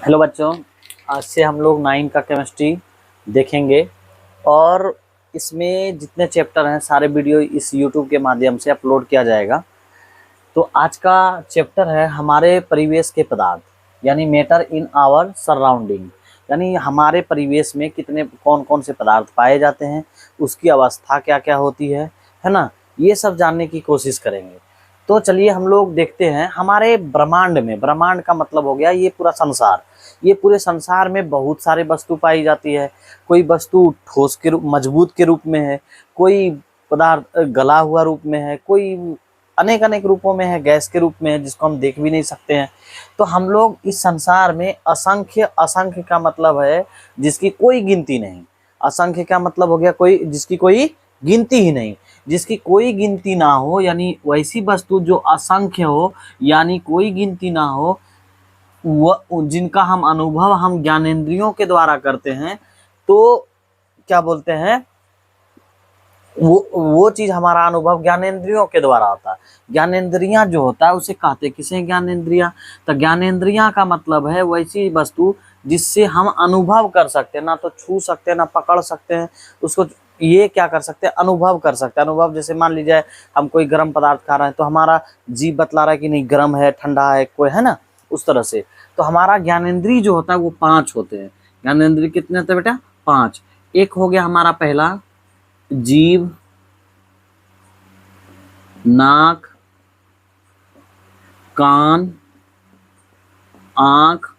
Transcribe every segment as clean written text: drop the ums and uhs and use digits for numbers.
Hello बच्चों, आज से हम लोग 9 का केमिस्ट्री देखेंगे और इसमें जितने चैप्टर हैं सारे वीडियो इस यूट्यूब के माध्यम से अपलोड किया जाएगा। तो आज का चैप्टर है हमारे परिवेश के पदार्थ, यानी मैटर इन आवर सराउंडिंग, यानी हमारे परिवेश में कितने कौन कौन से पदार्थ पाए जाते हैं, उसकी अवस्था क्या क्या होती है ना, ये सब जानने की कोशिश करेंगे। तो चलिए हम लोग देखते हैं हमारे ब्रह्मांड में। ब्रह्मांड का मतलब हो गया ये पूरा संसार। ये पूरे संसार में बहुत सारे वस्तु पाई जाती है। कोई वस्तु ठोस के रूप मजबूत के रूप में है, कोई पदार्थ गला हुआ रूप में है, कोई अनेक अनेक रूपों में है, गैस के रूप में है जिसको हम देख भी नहीं सकते हैं। तो हम लोग इस संसार में असंख्य, असंख्य का मतलब है जिसकी कोई गिनती नहीं। असंख्य का मतलब हो गया कोई जिसकी कोई गिनती ही नहीं। जिसकी कोई गिनती ना हो यानी वैसी वस्तु जो असंख्य हो, यानी कोई गिनती ना हो, वो जिनका हम अनुभव हम ज्ञानेंद्रियों के द्वारा करते हैं, तो क्या बोलते हैं, वो चीज हमारा अनुभव ज्ञानेंद्रियों के द्वारा होता है। ज्ञानेंद्रियां जो होता है उसे कहते किसे हैं, ज्ञानेंद्रियां। तो ज्ञानेंद्रियां का मतलब है वैसी वस्तु जिससे हम अनुभव कर सकते हैं, ना तो छू सकते हैं ना पकड़ सकते हैं उसको। ये क्या कर सकते हैं, अनुभव कर सकते हैं। अनुभव जैसे मान लीजिए हम कोई गर्म पदार्थ खा रहे हैं तो हमारा जीभ बतला रहा है कि नहीं गर्म है ठंडा है कोई, है ना, उस तरह से। तो हमारा ज्ञानेंद्रिय जो होता है वो 5 होते हैं। ज्ञानेंद्रिय कितने होते हैं बेटा, 5। एक हो गया हमारा पहला जीभ, नाक, कान, आंख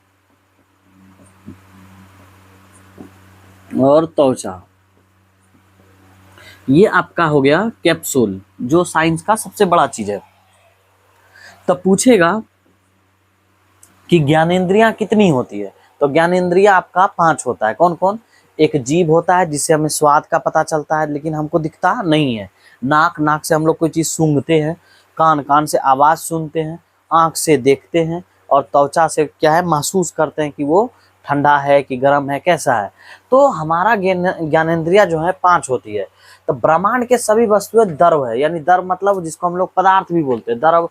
और त्वचा। ये आपका हो गया कैप्सूल, जो साइंस का सबसे बड़ा चीज है। तब पूछेगा कि ज्ञानेंद्रियां कितनी होती है, तो ज्ञानेंद्रिया आपका 5 होता है। कौन कौन, एक जीभ होता है जिससे हमें स्वाद का पता चलता है लेकिन हमको दिखता नहीं है। नाक, नाक से हम लोग कोई चीज सूंघते हैं। कान, कान से आवाज सुनते हैं। आंख से देखते हैं। और त्वचा से क्या है, महसूस करते हैं कि वो ठंडा है कि गर्म है, कैसा है। तो हमारा ज्ञानेंद्रिया जो है 5 होती है। तो ब्रह्मांड के सभी वस्तुएं द्रव है, यानी द्रव मतलब जिसको हम लोग पदार्थ भी बोलते हैं, द्रव।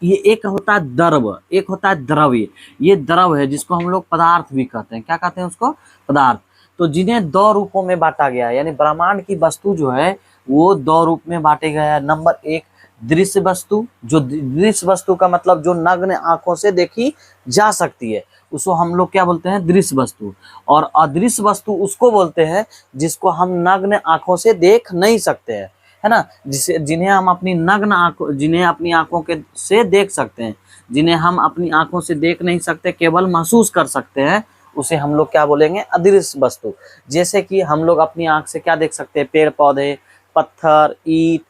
ये एक होता है द्रव, एक होता है द्रव्य। ये द्रव है जिसको हम लोग पदार्थ भी कहते हैं। क्या कहते हैं उसको, पदार्थ। तो जिन्हें 2 रूपों में बांटा गया है, यानी ब्रह्मांड की वस्तु जो है वो 2 रूप में बांटे गया है। नंबर 1 दृश्य वस्तु, जो दृश्य वस्तु का मतलब जो नग्न आंखों से देखी जा सकती है उसको हम लोग क्या बोलते हैं, दृश्य वस्तु। और अदृश्य वस्तु उसको बोलते हैं जिसको हम नग्न आंखों से देख नहीं सकते हैं, है ना, जिसे जिन्हें हम अपनी नग्न आंखों, जिन्हें अपनी आंखों के से देख सकते हैं, जिन्हें हम अपनी आंखों से देख नहीं सकते, केवल महसूस कर सकते हैं, उसे हम लोग क्या बोलेंगे, अदृश्य वस्तु। जैसे कि हम लोग अपनी आंख से क्या देख सकते हैं, पेड़ पौधे, पत्थर, ईंट,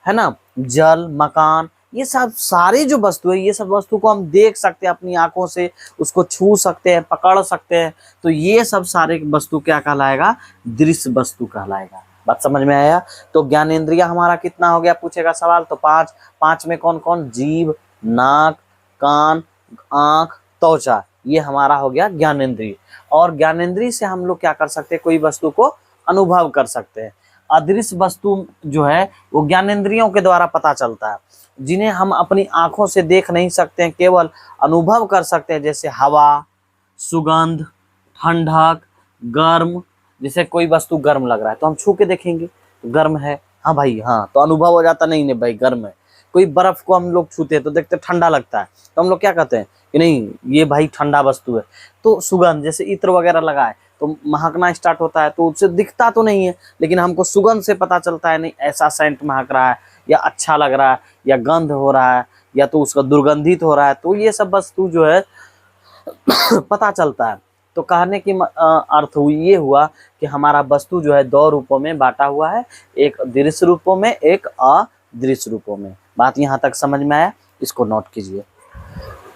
है ना, जल, मकान, ये सब सारी जो वस्तु है, ये सब वस्तु को हम देख सकते हैं अपनी आंखों से, उसको छू सकते हैं, पकड़ सकते हैं। तो ये सब सारे वस्तु क्या कहलाएगा, दृश्य वस्तु कहलाएगा। बात समझ में आया। तो ज्ञानेंद्रिया हमारा कितना हो गया, पूछेगा सवाल, तो 5। 5 में कौन कौन, जीभ, नाक, कान, आंख, त्वचा, ये हमारा हो गया ज्ञानेंद्रिय। और ज्ञानेंद्रिय से हम लोग क्या कर सकते हैं, कोई वस्तु को अनुभव कर सकते हैं। अदृश्य वस्तु जो है वो ज्ञानेंद्रियों के द्वारा पता चलता है, जिन्हें हम अपनी आंखों से देख नहीं सकते हैं, केवल अनुभव कर सकते हैं। जैसे हवा, सुगंध, ठंडक, गर्म। जैसे कोई वस्तु गर्म लग रहा है तो हम छू के देखेंगे तो गर्म है, हाँ भाई हाँ, तो अनुभव हो जाता, नहीं नहीं भाई गर्म है। कोई बर्फ को हम लोग छूते हैं तो देखते ठंडा लगता है, तो हम लोग क्या कहते हैं कि नहीं ये भाई ठंडा वस्तु है। तो सुगंध, जैसे इत्र वगैरह लगा है तो महकना स्टार्ट होता है, तो उससे दिखता तो नहीं है लेकिन हमको सुगंध से पता चलता है, नहीं ऐसा सेंट महक रहा है, या अच्छा लग रहा है, या गंध हो रहा है, या तो उसका दुर्गंधित हो रहा है। तो ये सब वस्तु जो है पता चलता है। तो कहने की अर्थ ये हुआ कि हमारा वस्तु जो है 2 रूपों में बांटा हुआ है, एक दृश्य रूपों में, एक अदृश्य रूपों में। बात यहाँ तक समझ में आया, इसको नोट कीजिए।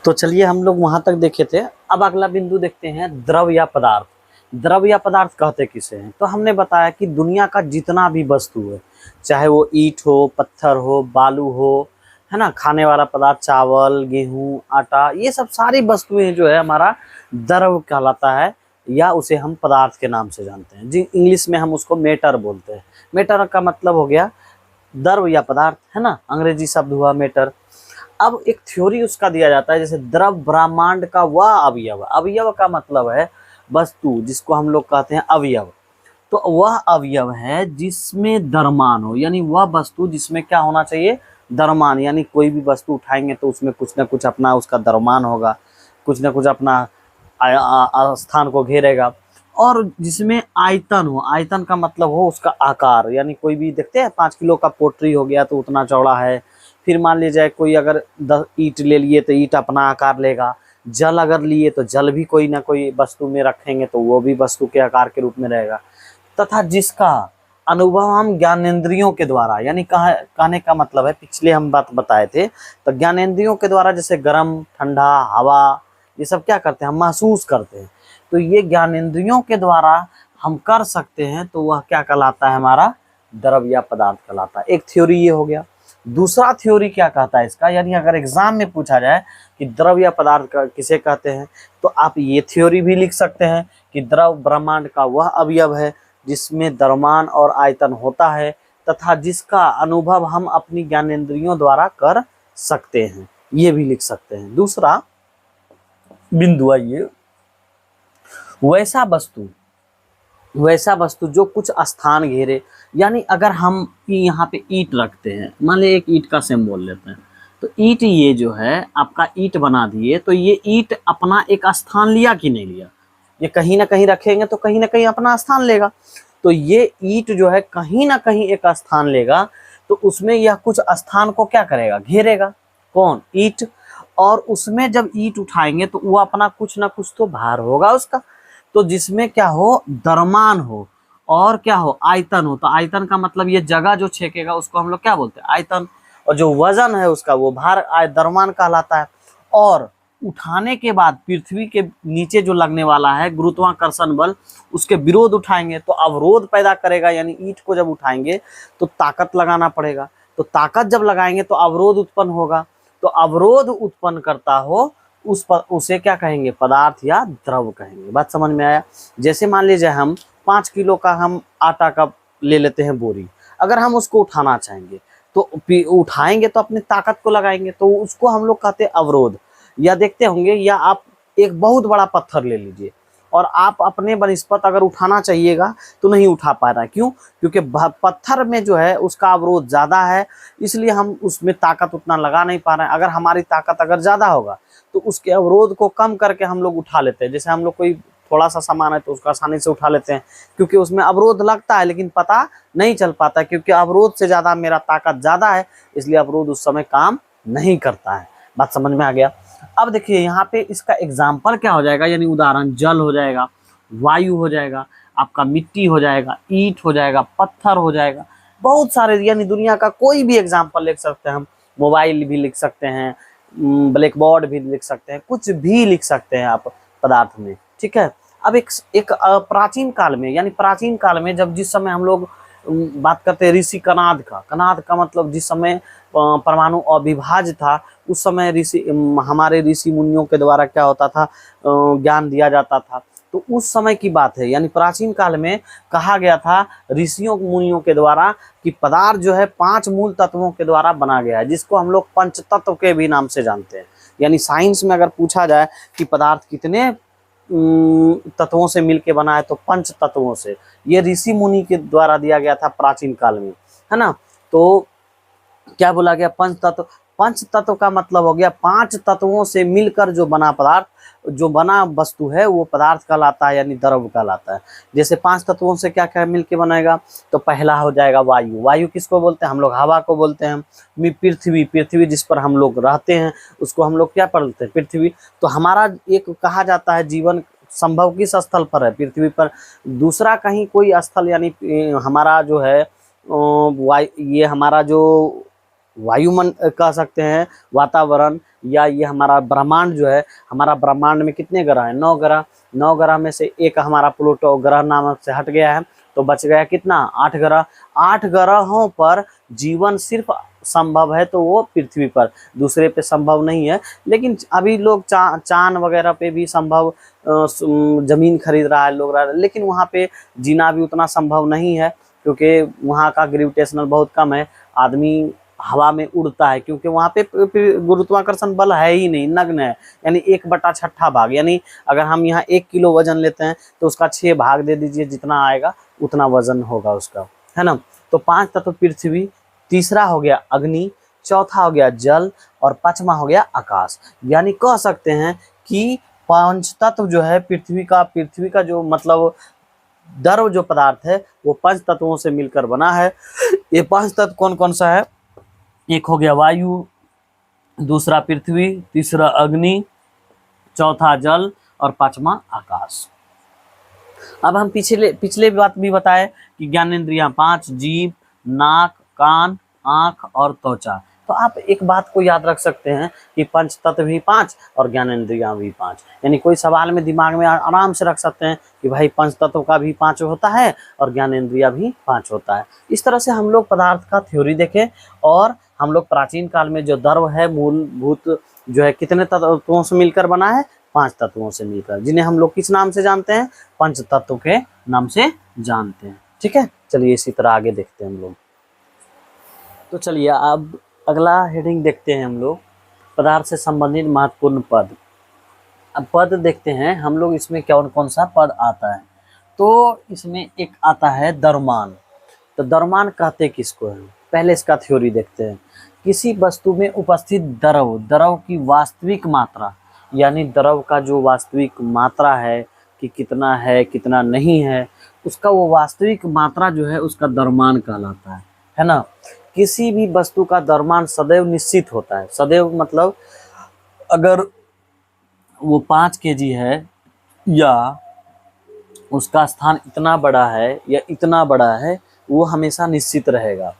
तो चलिए हम लोग वहां तक देखे थे। अब अगला बिंदु देखते हैं, द्रव या पदार्थ। द्रव या पदार्थ कहते किसे हैं, तो हमने बताया कि दुनिया का जितना भी वस्तु है, चाहे वो ईंट हो, पत्थर हो, बालू हो, है ना, खाने वाला पदार्थ, चावल, गेहूं, आटा, ये सब सारी वस्तुएं जो है हमारा द्रव कहलाता है, या उसे हम पदार्थ के नाम से जानते हैं। जी इंग्लिश में हम उसको मैटर बोलते हैं। मैटर का मतलब हो गया द्रव या पदार्थ, है ना, अंग्रेजी शब्द हुआ मैटर। अब एक थ्योरी उसका दिया जाता है, जैसे द्रव ब्रह्मांड का वह अवयव, अवयव का मतलब है वस्तु, जिसको हम लोग कहते हैं अवयव। तो वह अवयव है जिसमें द्रव्यमान हो, यानी वह वस्तु जिसमें क्या होना चाहिए, द्रव्यमान, यानी कोई भी वस्तु उठाएंगे तो उसमें कुछ ना कुछ अपना उसका द्रव्यमान होगा, कुछ ना कुछ अपना स्थान को घेरेगा। और जिसमें आयतन हो, आयतन का मतलब हो उसका आकार, यानी कोई भी देखते हैं 5 किलो का पोट्री हो गया तो उतना चौड़ा है। फिर मान लीजिए कोई अगर 10 ईंट ले लिए तो ईंट अपना आकार लेगा। जल अगर लिए तो जल भी कोई ना कोई वस्तु में रखेंगे तो वो भी वस्तु के आकार के रूप में रहेगा। तथा जिसका अनुभव हम ज्ञानेंद्रियों के द्वारा, यानी कहने का मतलब है, पिछले हम बात बताए थे, तो ज्ञानेंद्रियों के द्वारा जैसे गर्म ठंडा हवा ये सब क्या करते हैं, हम महसूस करते हैं। तो ये ज्ञानेंद्रियों के द्वारा हम कर सकते हैं, तो वह क्या कहलाता है, हमारा द्रव या पदार्थ कहलाता है। एक थ्योरी ये हो गया। दूसरा थ्योरी क्या कहता है इसका, यानी अगर एग्जाम में पूछा जाए कि द्रव या पदार्थ किसे कहते हैं, तो आप ये थ्योरी भी लिख सकते हैं कि द्रव ब्रह्मांड का वह अवयव है जिसमें द्रव्यमान और आयतन होता है तथा जिसका अनुभव हम अपनी ज्ञानेंद्रियों द्वारा कर सकते हैं, ये भी लिख सकते हैं। दूसरा बिंदु आइए, वैसा वस्तु जो कुछ स्थान घेरे, यानी अगर हम यहाँ पे ईंट रखते हैं, मान लीजिए एक ईंट का सिंबल लेते हैं, तो ईंट ये जो है आपका ईंट बना दिए, तो ये ईंट अपना एक स्थान लिया कि नहीं लिया, ये कहीं ना कहीं रखेंगे तो कहीं ना कहीं अपना स्थान लेगा। तो ये ईंट जो है कहीं ना कहीं एक स्थान लेगा, तो उसमें यह कुछ स्थान को क्या करेगा, घेरेगा, कौन, ईंट। और उसमें जब ईंट उठाएंगे तो वो अपना कुछ ना कुछ तो भार होगा उसका, तो जिसमें क्या हो, द्रव्यमान हो और क्या हो, आयतन हो। तो आयतन का मतलब ये जगह जो छेकेगा उसको हम लोग क्या बोलते हैं, आयतन। और जो वजन है उसका वो भार द्रव्यमान कहलाता है। और उठाने के बाद पृथ्वी के नीचे जो लगने वाला है गुरुत्वाकर्षण बल, उसके विरोध उठाएंगे तो अवरोध पैदा करेगा, यानी ईंट को जब उठाएंगे तो ताकत लगाना पड़ेगा, तो ताकत जब लगाएंगे तो अवरोध उत्पन्न होगा, तो अवरोध उत्पन्न करता हो उसे क्या कहेंगे, पदार्थ या द्रव कहेंगे। बात समझ में आया। जैसे मान लीजिए हम 5 किलो का हम आटा का ले लेते हैं बोरी, अगर हम उसको उठाना चाहेंगे तो उठाएंगे तो अपनी ताकत को लगाएंगे, तो उसको हम लोग कहते हैं अवरोध। या देखते होंगे, या आप एक बहुत बड़ा पत्थर ले लीजिए और आप अपने बनिस्पत अगर उठाना चाहिएगा तो नहीं उठा पा रहा है, क्यों, क्योंकि पत्थर में जो है उसका अवरोध ज़्यादा है, इसलिए हम उसमें ताकत उतना लगा नहीं पा रहे हैं। अगर हमारी ताकत अगर ज़्यादा होगा तो उसके अवरोध को कम करके हम लोग उठा लेते हैं। जैसे हम लोग कोई थोड़ा सा सामान है तो उसको आसानी से उठा लेते हैं, क्योंकि उसमें अवरोध लगता है लेकिन पता नहीं चल पाता, क्योंकि अवरोध से ज़्यादा मेरा ताकत ज़्यादा है, इसलिए अवरोध उस समय काम नहीं करता है। बात समझ में आ गया। अब देखिए यहाँ पे इसका एग्जाम्पल क्या हो जाएगा, यानी उदाहरण जल हो जाएगा, वायु हो जाएगा, आपका मिट्टी हो जाएगा, ईंट हो जाएगा, पत्थर हो जाएगा, बहुत सारे, यानी दुनिया का कोई भी एग्जाम्पल लिख सकते हैं हम। मोबाइल भी लिख सकते हैं, ब्लैक बोर्ड भी लिख सकते हैं, कुछ भी लिख सकते हैं आप पदार्थ में, ठीक है। अब एक प्राचीन काल में, यानी प्राचीन काल में जब जिस समय हम लोग बात करते हैं ऋषि कनाद का मतलब जिस समय परमाणु अविभाज्य था, उस समय हमारे ऋषि मुनियों के द्वारा क्या होता था, ज्ञान दिया जाता था। तो उस समय की बात है, यानी प्राचीन काल में कहा गया था ऋषियों मुनियों के द्वारा कि पदार्थ जो है 5 मूल तत्वों के द्वारा बना गया है, जिसको हम लोग पंच तत्व के भी नाम से जानते हैं। यानी साइंस में अगर पूछा जाए कि पदार्थ कितने तत्वों से मिलके बना है, तो 5 तत्वों से। ये ऋषि मुनि के द्वारा दिया गया था प्राचीन काल में, है ना। तो क्या बोला गया, पंच तत्व का मतलब हो गया 5 तत्वों से मिलकर जो बना पदार्थ, जो बना वस्तु है वो पदार्थ कहलाता है, यानी द्रव कहलाता है। जैसे 5 तत्वों से क्या क्या मिलके बनाएगा, तो पहला हो जाएगा वायु। वायु किसको बोलते हैं, हम लोग हवा को बोलते हैं। पृथ्वी जिस पर हम लोग रहते हैं उसको हम लोग क्या बोलते हैं, पृथ्वी। तो हमारा एक कहा जाता है जीवन संभव किस स्थल पर है, पृथ्वी पर। दूसरा कहीं कोई स्थल, यानी हमारा जो है ये हमारा जो वायुमंड कह सकते हैं, वातावरण, या ये हमारा ब्रह्मांड जो है, हमारा ब्रह्मांड में कितने ग्रह हैं, 9 ग्रह। 9 ग्रह में से एक हमारा प्लूटो ग्रह नामक से हट गया है, तो बच गया कितना, 8 ग्रह। 8 ग्रहों पर जीवन सिर्फ संभव है तो वो पृथ्वी पर, दूसरे पे संभव नहीं है। लेकिन अभी लोग चांद वगैरह पे भी संभव जमीन खरीद रहा है लोग, लेकिन वहाँ पे जीना भी उतना संभव नहीं है, क्योंकि वहाँ का ग्रेविटेशनल बहुत कम है। आदमी हवा में उड़ता है, क्योंकि वहाँ पे गुरुत्वाकर्षण बल है ही नहीं, नग्न है। यानी 1/6 भाग, यानी अगर हम यहाँ 1 किलो वजन लेते हैं तो उसका 6 भाग दे दीजिए, जितना आएगा उतना वजन होगा उसका, है ना। तो 5 तत्व पृथ्वी, तीसरा हो गया अग्नि, चौथा हो गया जल, और पांचवा हो गया आकाश। यानी कह सकते हैं कि पांच तत्व जो है पृथ्वी का जो मतलब द्रव जो पदार्थ है वो 5 तत्वों से मिलकर बना है। ये 5 तत्व कौन कौन सा है? एक हो गया वायु, दूसरा पृथ्वी, तीसरा अग्नि, चौथा जल, और पांचवा आकाश। अब हम पिछले बात भी बताए कि ज्ञानेंद्रियां 5, जीभ, नाक, कान, आंख और त्वचा। तो आप एक बात को याद रख सकते हैं कि पंच तत्व भी 5 और ज्ञानेंद्रियां भी 5। यानी कोई सवाल में दिमाग में आराम से रख सकते हैं कि भाई पंच तत्व का भी 5 होता है और ज्ञानेंद्रिया भी 5 होता है। इस तरह से हम लोग पदार्थ का थ्योरी देखें, और हम लोग प्राचीन काल में जो द्रव है मूलभूत जो है कितने तत्वों से मिलकर बना है? 5 तत्वों से मिलकर, जिन्हें हम लोग किस नाम से जानते हैं? पंच तत्व के नाम से जानते हैं। ठीक है, चलिए इसी तरह आगे देखते हैं हम लोग। तो चलिए अब अगला हेडिंग देखते हैं हम लोग, पदार्थ से संबंधित महत्वपूर्ण पद। अब पद देखते हैं हम लोग, इसमें कौन कौन सा पद आता है। तो इसमें एक आता है द्रव्यमान। तो द्रव्यमान कहते किसको है? पहले इसका थ्योरी देखते हैं। किसी वस्तु में उपस्थित द्रव की वास्तविक मात्रा, यानी द्रव का जो वास्तविक मात्रा है कि कितना है कितना नहीं है, उसका वो वास्तविक मात्रा जो है उसका द्रव्यमान कहलाता है ना। किसी भी वस्तु का द्रव्यमान सदैव निश्चित होता है। सदैव मतलब अगर वो 5 kg है या उसका स्थान इतना बड़ा है या इतना बड़ा है, वो हमेशा निश्चित रहेगा।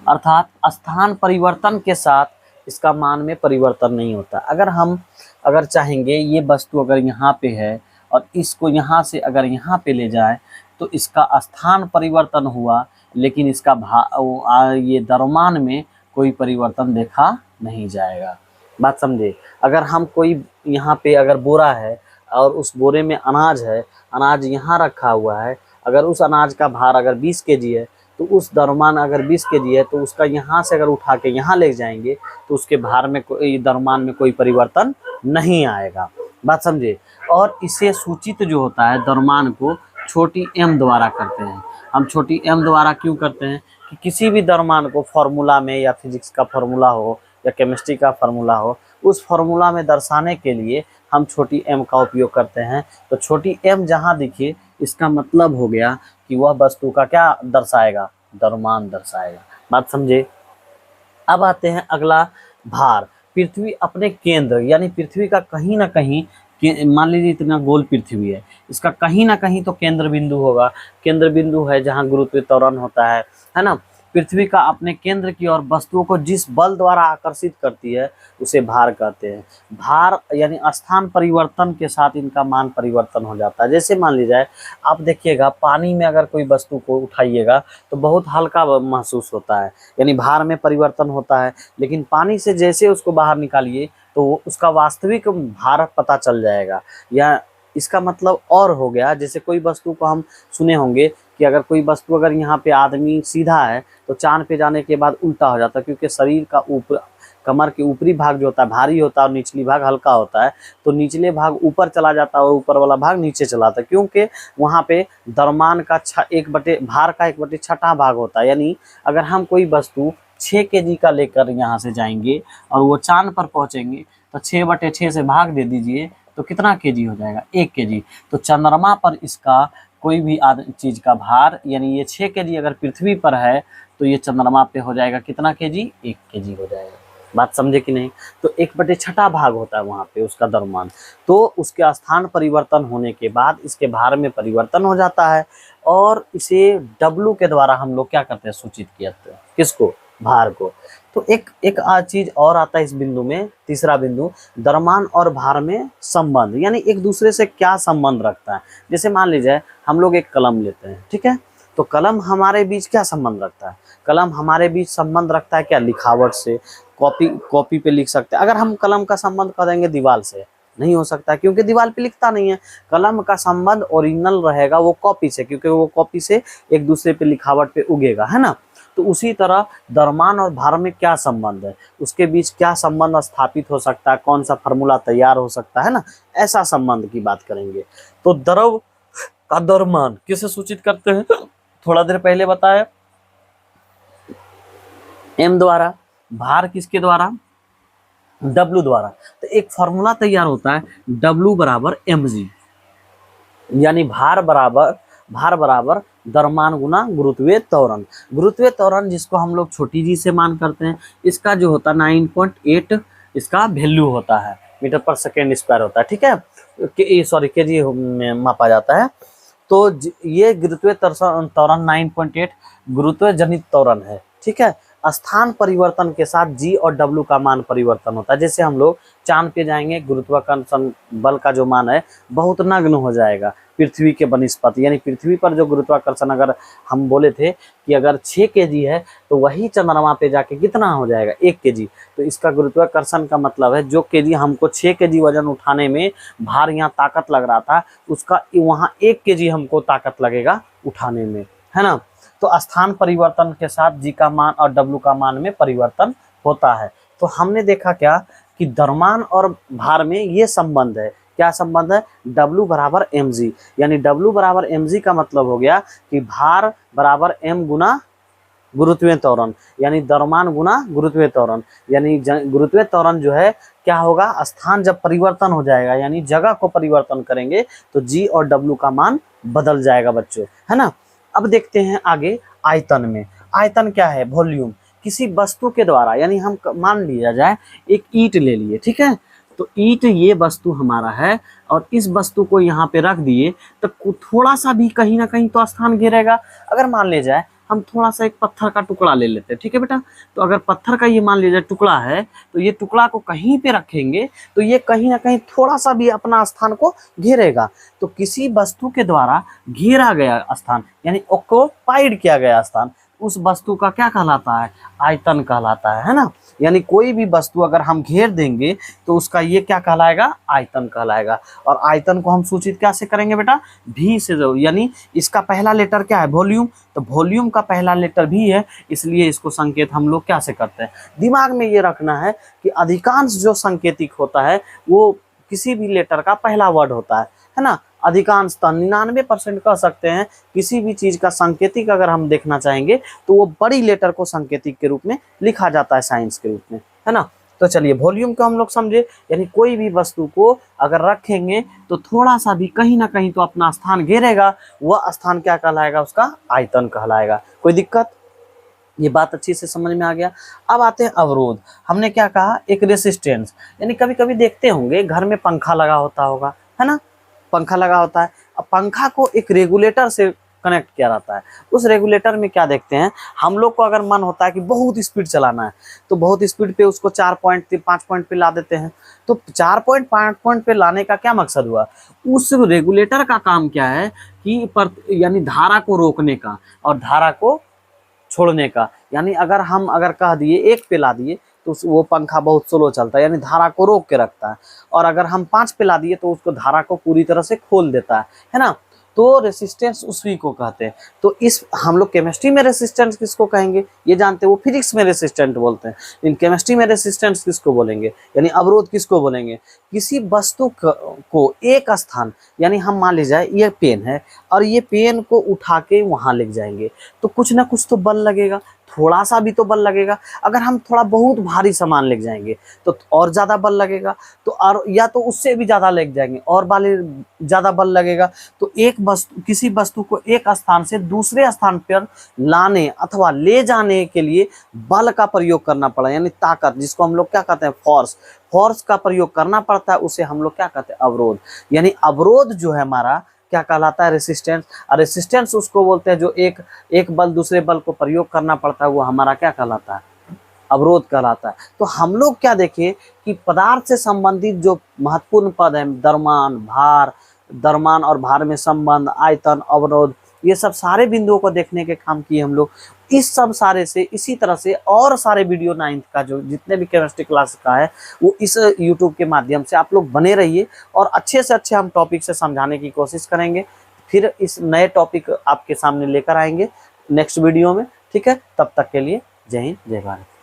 अर्थात स्थान परिवर्तन के साथ इसका मान में परिवर्तन नहीं होता। अगर चाहेंगे ये वस्तु अगर यहाँ पे है और इसको यहाँ से अगर यहाँ पे ले जाए तो इसका स्थान परिवर्तन हुआ, लेकिन इसका ये द्रव्यमान में कोई परिवर्तन देखा नहीं जाएगा। बात समझे? अगर हम कोई यहाँ पे अगर बोरा है और उस बोरे में अनाज है, अनाज यहाँ रखा हुआ है, अगर उस अनाज का भार अगर 20 kg है तो उस द्रव्यमान अगर 20 kg है तो उसका यहाँ से अगर उठा के यहाँ ले जाएंगे तो उसके भार में कोई द्रव्यमान में कोई परिवर्तन नहीं आएगा। बात समझे? और इसे सूचित जो होता है द्रव्यमान को छोटी m द्वारा करते हैं। हम छोटी m द्वारा क्यों करते हैं? कि किसी भी द्रव्यमान को फॉर्मूला में, या फिजिक्स का फॉर्मूला हो या केमिस्ट्री का फॉर्मूला हो, उस फॉर्मूला में दर्शाने के लिए हम छोटी m का उपयोग करते हैं। तो छोटी m जहाँ दिखे इसका मतलब हो गया कि वह वस्तु का क्या दर्शाएगा? द्रव्यमान दर्शाएगा। बात समझे? अब आते हैं अगला, भार। पृथ्वी अपने केंद्र, यानी पृथ्वी का कहीं ना कहीं, मान लीजिए इतना गोल पृथ्वी है, इसका कहीं ना कहीं तो केंद्र बिंदु होगा। केंद्र बिंदु है जहाँ गुरुत्व त्वरण होता है ना। पृथ्वी का अपने केंद्र की ओर वस्तुओं को जिस बल द्वारा आकर्षित करती है उसे भार कहते हैं। भार यानी स्थान परिवर्तन के साथ इनका मान परिवर्तन हो जाता है। जैसे मान लीजिए आप देखिएगा पानी में अगर कोई वस्तु को उठाइएगा तो बहुत हल्का महसूस होता है, यानी भार में परिवर्तन होता है। लेकिन पानी से जैसे उसको बाहर निकालिए तो उसका वास्तविक भार पता चल जाएगा। या इसका मतलब और हो गया, जैसे कोई वस्तु को हम सुने होंगे कि अगर कोई वस्तु अगर यहाँ पे आदमी सीधा है तो चांद पे जाने के बाद उल्टा हो जाता है, क्योंकि शरीर का ऊपर, कमर के ऊपरी भाग जो होता है भारी होता है और निचली भाग हल्का होता है। तो निचले भाग ऊपर चला जाता है और ऊपर वाला भाग नीचे चला जाता है, क्योंकि वहाँ पे द्रव्यमान का भार का 1/6 भाग होता है। यानी अगर हम कोई वस्तु 6 kg का लेकर यहाँ से जाएंगे और वो चांद पर पहुँचेंगे तो 6/6 से भाग दे दीजिए तो कितना kg हो जाएगा? 1 kg। तो चंद्रमा पर इसका कोई भी चीज का भार, यानी ये 6 kg अगर पृथ्वी पर है तो ये चंद्रमा पे हो जाएगा कितना kg? 1 kg हो जाएगा। बात समझे कि नहीं? तो 1/6 भाग होता है वहाँ पे उसका द्रव्यमान। तो उसके स्थान परिवर्तन होने के बाद इसके भार में परिवर्तन हो जाता है, और इसे W के द्वारा हम लोग क्या करते हैं? सूचित किया जाता है। किसको? भार को। तो एक चीज और आता है इस बिंदु में, तीसरा बिंदु, द्रव्यमान और भार में संबंध, यानी एक दूसरे से क्या संबंध रखता है। जैसे मान लीजिए हम लोग एक कलम लेते हैं, ठीक है, तो कलम हमारे बीच क्या संबंध रखता है? कलम हमारे बीच संबंध रखता है क्या? लिखावट से। कॉपी पे लिख सकते हैं। अगर हम कलम का संबंध कर देंगे दीवार से, नहीं हो सकता, क्योंकि दीवार पे लिखता नहीं है। कलम का संबंध ओरिजिनल रहेगा वो कॉपी से, क्योंकि वो कॉपी से एक दूसरे पे लिखावट पे उगेगा, है ना। तो उसी तरह द्रव्यमान और भार में क्या संबंध है, उसके बीच क्या संबंध स्थापित हो सकता है, कौन सा फार्मूला तैयार हो सकता है ना, ऐसा संबंध की बात करेंगे। तो द्रव का द्रव्यमान किसे सूचित करते हैं, थोड़ा देर पहले बताया, m द्वारा, भार किसके द्वारा, W द्वारा। तो एक फॉर्मूला तैयार होता है W बराबर mg, यानी भार बराबर द्रव्यमान गुना गुरुत्वीय त्वरण। गुरुत्वीय त्वरण जिसको हम लोग छोटी जी से मान करते हैं, इसका जो होता है 9.8 इसका वैल्यू होता है, मीटर पर सेकेंड स्क्वायर होता है, ठीक है, सॉरी केजी में मापा जाता है। तो ये गुरुत्वीय त्वरण 9.8 गुरुत्व जनित त्वरण है, ठीक है। स्थान परिवर्तन के साथ जी और डब्ल्यू का मान परिवर्तन होता है। जैसे हम लोग चांद पे जाएंगे, गुरुत्वाकर्षण बल का जो मान है बहुत नगण्य हो जाएगा पृथ्वी के बनिस्पत, यानी पृथ्वी पर जो गुरुत्वाकर्षण अगर हम बोले थे कि अगर 6 केजी है तो वही चंद्रमा पे जाके कितना हो जाएगा 1 केजी। तो इसका गुरुत्वाकर्षण का मतलब है जो केजी हमको 6 केजी वजन उठाने में भार यहाँ ताकत लग रहा था, उसका वहाँ 1 केजी हमको ताकत लगेगा उठाने में, है ना। तो स्थान परिवर्तन के साथ जी का मान और डब्ल्यू का मान में परिवर्तन होता है। तो हमने देखा क्या कि द्रव्यमान और भार में ये संबंध है, क्या संबंध है, W बराबर mg, यानी W बराबर mg का मतलब हो गया कि भार बराबर m गुना गुरुत्वीय त्वरण, यानी द्रव्यमान गुना गुरुत्वीय त्वरण, यानी गुरुत्वीय त्वरण जो है क्या होगा, स्थान जब परिवर्तन हो जाएगा यानी जगह को परिवर्तन करेंगे तो g और W का मान बदल जाएगा बच्चों, है ना। अब देखते हैं आगे आयतन में। आयतन क्या है, वॉल्यूम। किसी वस्तु के द्वारा, यानी हम मान लिया जाए एक ईंट ले लिए, ठीक है, तो ईंट ये वस्तु हमारा है और इस वस्तु को यहाँ पे रख दिए तो थोड़ा सा भी कहीं ना कहीं तो स्थान घेरेगा। अगर मान ले जाए हम थोड़ा सा एक पत्थर का टुकड़ा ले लेते हैं, ठीक है बेटा, तो अगर पत्थर का ये मान लीजिए टुकड़ा है तो ये टुकड़ा को कहीं पे रखेंगे तो ये कहीं ना कहीं थोड़ा सा भी अपना स्थान को घेरेगा। तो किसी वस्तु के द्वारा घेरा गया स्थान यानी ऑक्युपाइड किया गया स्थान, उस वस्तु का क्या कहलाता है, आयतन कहलाता है ना। यानी कोई भी वस्तु अगर हम घेर देंगे तो उसका ये क्या कहलाएगा, आयतन कहलाएगा। और आयतन को हम सूचित कैसे करेंगे बेटा, भी से, यानी इसका पहला लेटर क्या है, वॉल्यूम, तो वॉल्यूम का पहला लेटर भी है, इसलिए इसको संकेत हम लोग कैसे करते हैं, दिमाग में ये रखना है कि अधिकांश जो संकेतिक होता है वो किसी भी लेटर का पहला वर्ड होता है ना। अधिकांशतः 99% कह सकते हैं किसी भी चीज का संकेतिक अगर हम देखना चाहेंगे तो वो बड़ी लेटर को संकेतिक के रूप में लिखा जाता है, साइंस के रूप में, है ना। तो चलिए वॉल्यूम को हम लोग समझे, यानी कोई भी वस्तु को अगर रखेंगे तो थोड़ा सा भी कहीं ना कहीं तो अपना स्थान घेरेगा, वह स्थान क्या कहलाएगा, उसका आयतन कहलाएगा। कोई दिक्कत, ये बात अच्छी से समझ में आ गया। अब आते हैं अवरोध। हमने क्या कहा, एक रेसिस्टेंस, यानी कभी कभी देखते होंगे घर में पंखा लगा होगा, है ना, पंखा लगा होता है। अब पंखा को एक रेगुलेटर से कनेक्ट किया रहता है। उस रेगुलेटर में क्या देखते हैं हम लोग को, अगर मन होता है कि बहुत स्पीड चलाना है तो बहुत स्पीड पे उसको 4 पॉइंट 5 पॉइंट पे ला देते हैं। तो 4 पॉइंट 5 पॉइंट पे लाने का क्या मकसद हुआ, उस रेगुलेटर का काम क्या है कि यानी धारा को रोकने का और धारा को छोड़ने का। यानी अगर कह दिए 1 पे ला दिए तो वो पंखा बहुत स्लो चलता है, यानी धारा को रोक के रखता है, और अगर हम 5 पे ला दिए तो उसको धारा को पूरी तरह से खोल देता है ना। तो रेसिस्टेंस उसी को कहते हैं। तो इस हम लोग केमिस्ट्री में रेसिस्टेंस किसको कहेंगे ये जानते हैं, वो फिजिक्स में रेसिस्टेंट बोलते हैं, इन केमिस्ट्री में रेसिस्टेंस किसको बोलेंगे, यानी अवरोध किसको बोलेंगे, किसी वस्तु को एक स्थान, यानी हम मान लीजिए ये पेन है और ये पेन को उठा के वहां लेके जाएंगे तो कुछ ना कुछ तो बल लगेगा, थोड़ा सा भी तो बल लगेगा। अगर हम थोड़ा बहुत भारी सामान लेके जाएंगे तो और ज्यादा बल लगेगा, तो और या तो उससे भी ज्यादा लेके जाएंगे और ज्यादा बल लगेगा। तो किसी वस्तु को एक स्थान से दूसरे स्थान पर लाने अथवा ले जाने के लिए बल का प्रयोग करना पड़ा, यानी ताकत, जिसको हम लोग क्या कहते हैं, फोर्स का प्रयोग करना पड़ता है, उसे हम लोग क्या कहते हैं, अवरोध। यानी अवरोध जो है हमारा क्या कहलाता है, रेसिस्टेंस। और रेसिस्टेंस उसको बोलते हैं जो एक बल दूसरे बल को प्रयोग करना पड़ता है, वो हमारा क्या कहलाता है, अवरोध कहलाता है। तो हम लोग क्या देखें कि पदार्थ से संबंधित जो महत्वपूर्ण पद है, द्रव्यमान और भार में संबंध, आयतन, अवरोध, ये सब सारे बिंदुओं को देखने के काम किए हम लोग। इस सब सारे से इसी तरह से और सारे वीडियो 9th का जो जितने भी केमिस्ट्री क्लास का है वो इस YouTube के माध्यम से आप लोग बने रहिए और अच्छे से अच्छे हम टॉपिक से समझाने की कोशिश करेंगे। फिर इस नए टॉपिक आपके सामने लेकर आएंगे नेक्स्ट वीडियो में। ठीक है, तब तक के लिए जय हिंद जय भारत।